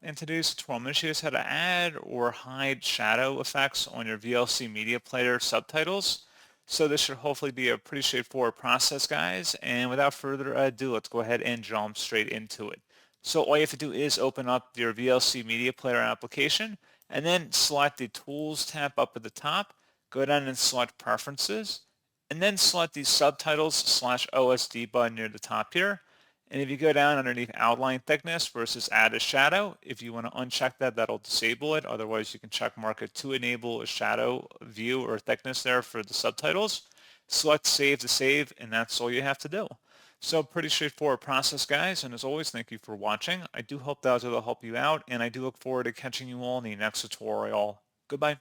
In today's tutorial, I'm going to show you guys how to add or hide shadow effects on your VLC Media Player subtitles. So this should hopefully be a pretty straightforward process, guys. And without further ado, let's go ahead and jump straight into it. So all you have to do is open up your VLC Media Player application and then select the Tools tab up at the top. Go down and select Preferences and then select the Subtitles/OSD button near the top here. And if you go down underneath outline thickness versus add a shadow, if you want to uncheck that, that'll disable it. Otherwise, you can check mark it to enable a shadow view or thickness there for the subtitles. Select save to save, and that's all you have to do. So pretty straightforward process, guys. And as always, thank you for watching. I do hope that was able to help you out, and I do look forward to catching you all in the next tutorial. Goodbye.